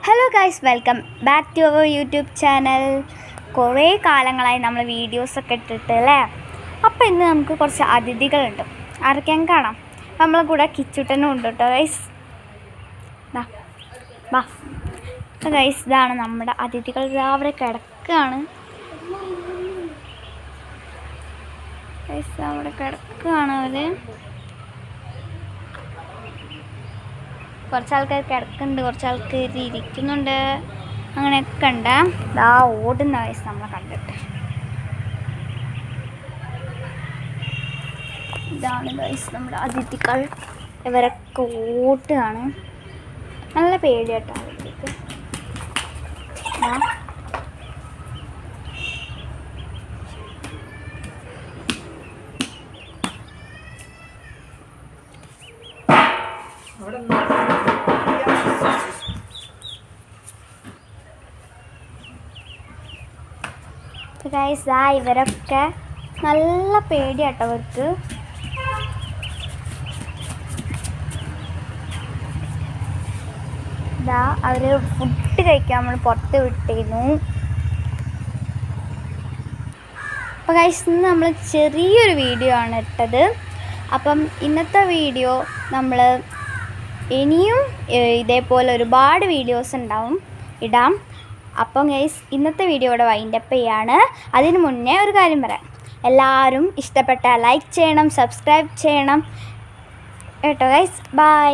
Hello guys, welcome back to our YouTube channel. കുറേ കാലങ്ങളായി നമ്മൾ വീഡിയോസൊക്കെ ഇട്ടിട്ട് അല്ലേ. അപ്പോൾ ഇന്ന് നമുക്ക് കുറച്ച് അതിഥികളുണ്ട്. ആരൊക്കെയും കാണാം. നമ്മളെ കൂടെ കിച്ചുട്ടനും ഉണ്ട് കേട്ടോ ഗൈസ്. വാ ഗൈസ്, ഇതാണ് നമ്മുടെ അതിഥികൾ. അവിടെ കിടക്കുകയാണ് ഗൈസ്, അവിടെ കിടക്കുകയാണ് അവർ. കുറച്ച് ആൾക്കാർ കിടക്കുന്നുണ്ട്, കുറച്ച് ആൾക്കാർ ഇരിക്കുന്നുണ്ട്, അങ്ങനെയൊക്കെ ഉണ്ട്. ഇതാ ഓടുന്ന വയസ്സ് നമ്മളെ കണ്ടിട്ട്. ഇതാണ് വയസ്സ് നമ്മുടെ അതിഥികൾ. ഇവരൊക്കെ ഓട്ടുകയാണ്. നല്ല പേടിയാട്ടോ അവർക്ക്. ഗൈസ്, ഇവരൊക്കെ നല്ല പേടിയാട്ടോ അവർക്ക്. അവർ ഫുഡ് കഴിക്കാൻ നമ്മൾ പുറത്ത് വിട്ടിരുന്നു. അപ്പോൾ ഗൈസ്, ഇന്ന് നമ്മൾ ചെറിയൊരു വീഡിയോ ആണ് ഇട്ടത്. അപ്പം ഇന്നത്തെ വീഡിയോ നമ്മൾ ഇനിയും ഇതേപോലെ ഒരുപാട് വീഡിയോസ് ഇടാം. അപ്പം ഗൈസ്, ഇന്നത്തെ വീഡിയോ ഇവിടെ വൈൻഡപ്പ് ചെയ്യാണ്. അതിന് മുന്നേ ഒരു കാര്യം പറയാം. എല്ലാവരും ഇഷ്ടപ്പെട്ടാൽ ലൈക്ക് ചെയ്യണം, സബ്സ്ക്രൈബ് ചെയ്യണം കേട്ടോ ഗൈസ്. ബൈ.